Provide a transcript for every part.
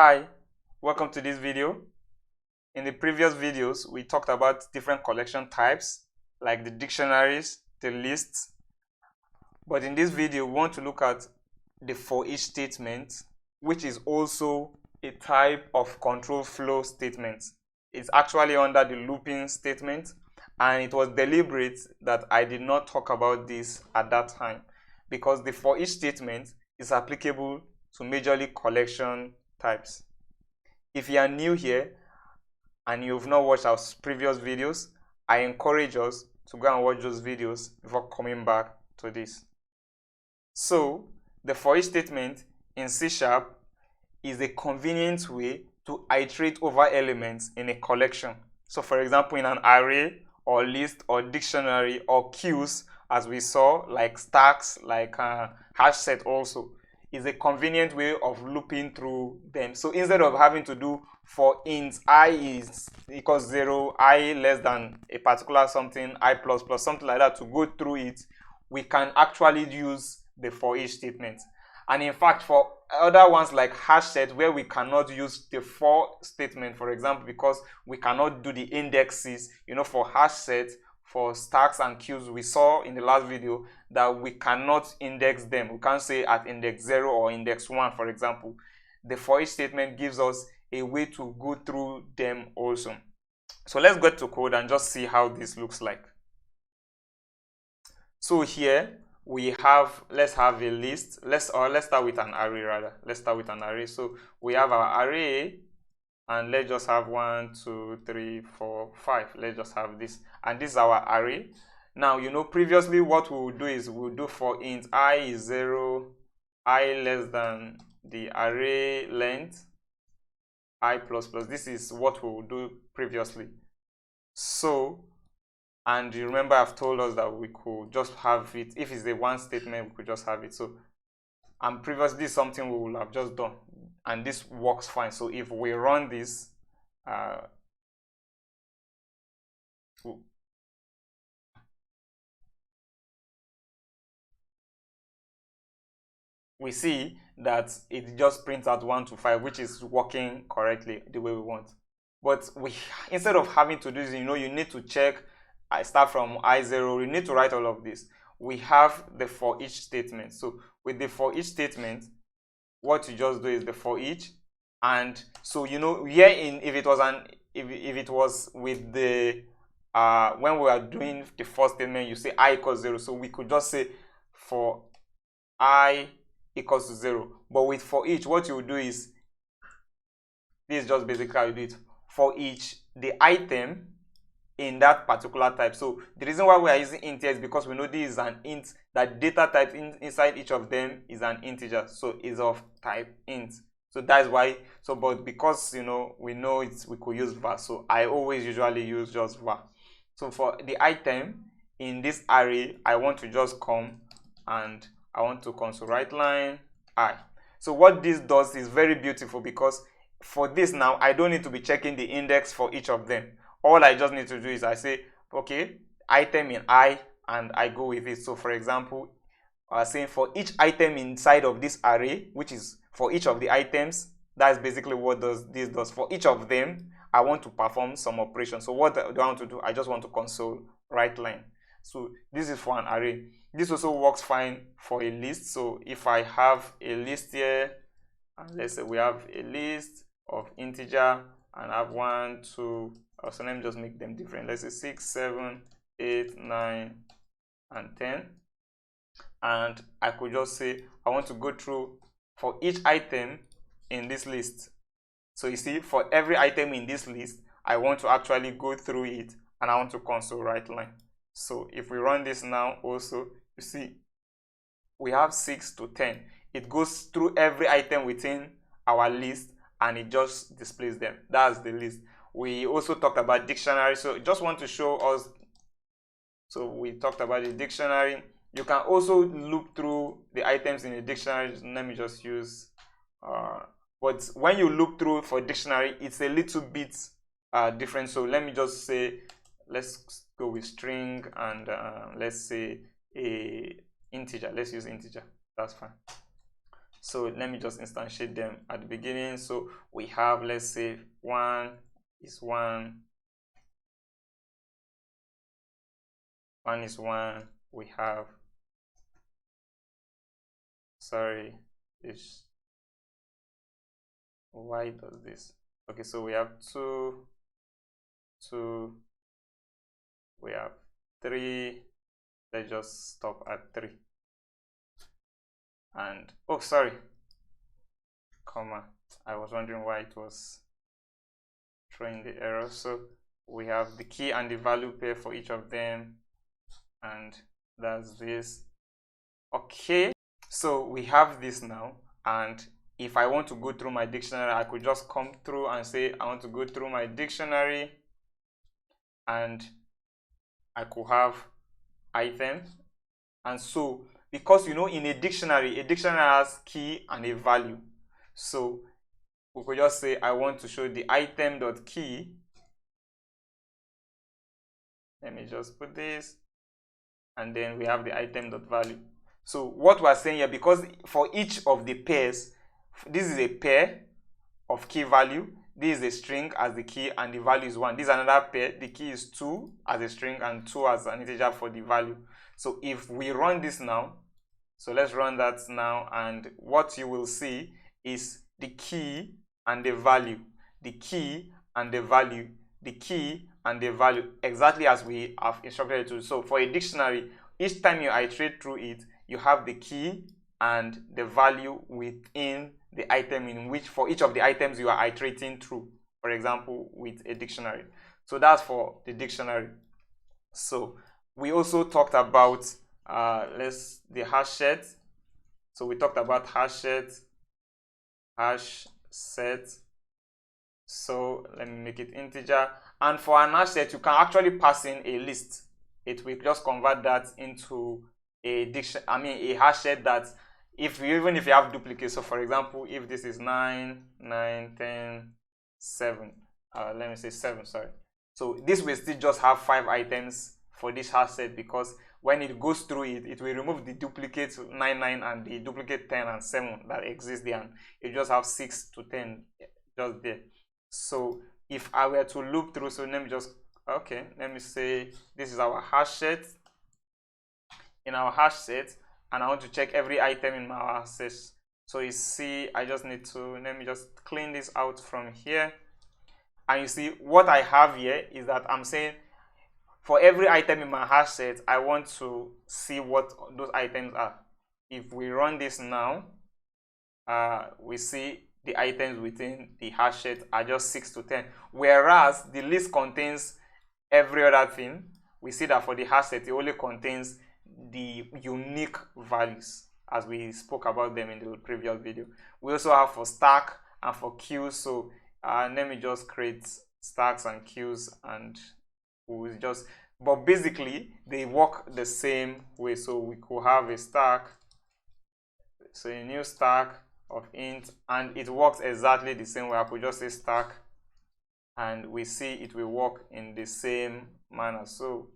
Hi, welcome to this video. In the previous videos, we talked about different collection types like the dictionaries, the lists. But in this video, we want to look at the for each statement, which is also a type of control flow statement. It's actually under the looping statement, and it was deliberate that I did not talk about this at that time because the for each statement is applicable to majorly collection types. If you are new here and you've not watched our previous videos, I encourage us to go and watch those videos before coming back to this. So the for each statement in C# is a convenient way to iterate over elements in a collection. So for example, in an array or list or dictionary or queues, as we saw, like stacks, like hash set also, is a convenient way of looping through them. So instead of having to do for int I is equals 0, I less than a particular something, I plus plus, something like that, to go through it, we can actually use the for each statement. And in fact, for other ones like hash set, where we cannot use the for statement, for example, because we cannot do the indexes, for hash set, for stacks and queues, we saw in the last video that we cannot index them. We can't say at index 0 or index 1, for example. The for each statement gives us a way to go through them also. So let's go to code and just see how this looks like. So here we have, let's have a list. Let's start with an array rather. Let's start with an array. So we have our array, and let's just have 1, 2, 3, 4, 5. Let's just have this, and this is our array. Now, previously what we will do is we'll do for int I is 0, I less than the array length, I plus plus. This is what we will do previously. So, and you remember I've told us that we could just have it, if it's a one statement, we could just have it. So, and previously this is something we will have just done, and this works fine. So if we run this, we see that it just prints out 1 to 5, which is working correctly the way we want. But instead of having to do this, you need to check. I start from I0. You need to write all of this. We have the for each statement. So with the for each statement, what you just do is the for each. And so here if it was with the when we are doing the first statement, you say I equals 0. So we could just say for I equals to 0. But with for each, what you do is, this is just basically how you do it. For each, the item in that particular type. So the reason why we are using int here is because we know this is an int, that data type inside each of them is an integer, so is of type int. So that's why. So but because we know we could use var, so I always usually use just var. So for the item in this array, I want to just come and I want to console write line I. So what this does is very beautiful, because for this now I don't need to be checking the index for each of them. All I just need to do is I say, okay, item in I, and I go with it. So for example, saying for each item inside of this array, which is for each of the items, that's basically what this does. For each of them, I want to perform some operation. So what do I want to do? I just want to console write line. So this is for an array. This also works fine for a list. So if I have a list here, and let's say we have a list of integer, and I have 1, 2, so let me just make them different. Let's say 6, 7, 8, 9, and 10. And I could just say I want to go through for each item in this list. So you see, for every item in this list, I want to actually go through it, and I want to console write line. So if we run this now also, you see we have 6 to 10. It goes through every item within our list and it just displays them. That's the list. We also talked about dictionary, so just want to show us. So we talked about the dictionary. You can also look through the items in the dictionary. Let me just use but when you look through for dictionary, it's a little bit different. So let me just say, let's go with string, and let's say a integer. Let's use integer. That's fine. So let me just instantiate them at the beginning. So we have, let's say 1 is 1, 1 is 1, we have, sorry, this, why does this, okay, so we have 2, 2, we have 3, let's just stop at 3, and oh sorry, comma, I was wondering why it was throwing the error. So we have the key and the value pair for each of them, and that's this. Okay, so we have this now, and if I want to go through my dictionary, I could just come through and say I want to go through my dictionary, and I could have item. And so because you know in a dictionary has key and a value, so we could just say I want to show the item.key. Let me just put this, and then we have the item.value. So what we're saying here, because for each of the pairs, this is a pair of key value, this is a string as the key and the value is 1. This is another pair, the key is 2 as a string and 2 as an integer for the value. So if we run this now, so let's run that now, and what you will see is the key and the value, the key and the value, the key and the value, exactly as we have instructed it to. So for a dictionary, each time you iterate through it, you have the key and the value within the item in which, for each of the items you are iterating through, for example with a dictionary. So that's for the dictionary. So we also talked about the hash set. So we talked about hash set. So let me make it integer, and for an hash set you can actually pass in a list. It will just convert that into a hash set that even if you have duplicates. So for example, if this is 9, 9, 10, 7, let me say 7, sorry. So this will still just have 5 items for this hash set, because when it goes through it, it will remove the duplicate 9, 9 and the duplicate 10 and 7 that exist there, and it just have 6 to 10 just there. So if I were to loop through, so let me just, okay, let me say this is our hash set. In our hash set, and I want to check every item in my hash set. So you see, I just need to, let me just clean this out from here. And you see what I have here is that I'm saying for every item in my hash set, I want to see what those items are. If we run this now, we see the items within the hash set are just 6 to 10, whereas the list contains every other thing. We see that for the hash set, it only contains the unique values, as we spoke about them in the previous video. We also have for stack and for queues. So let me just create stacks and queues, and we'll just, but basically they work the same way. So we could have a stack, so a new stack of int, and it works exactly the same way. I could just say stack, and we see it will work in the same manner. So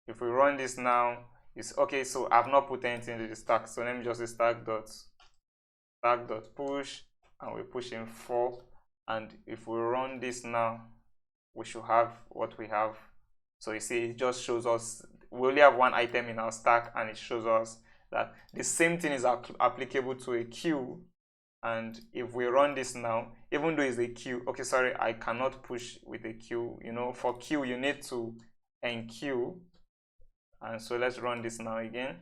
if we run this now, it's okay. So I've not put anything into the stack, so let me just say stack dot push, and we push in 4, and if we run this now, we should have what we have. So you see, it just shows us we only have one item in our stack, and it shows us that the same thing is applicable to a queue. And if we run this now, even though it's a queue, okay, sorry, I cannot push with a queue. You know, for queue you need to enqueue. And so let's run this now again.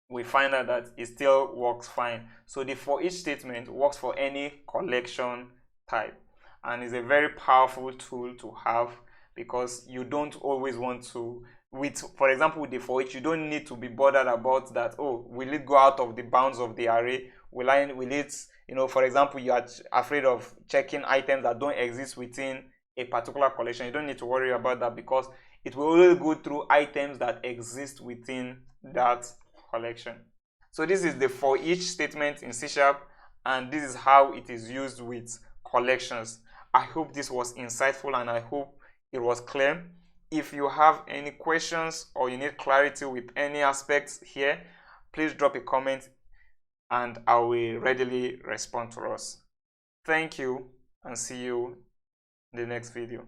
We find out that it still works fine. So the for each statement works for any collection type, and is a very powerful tool to have, because you don't always want to, for example with the for each, you don't need to be bothered about that. Oh, will it go out of the bounds of the array? Will it, you know, for example, you are afraid of checking items that don't exist within a particular collection. You don't need to worry about that, because it will only go through items that exist within that collection. So this is the for each statement in C#, and this is how it is used with collections. I hope this was insightful, and I hope it was clear. If you have any questions or you need clarity with any aspects here, please drop a comment and I will readily respond to us. Thank you, and see you in the next video.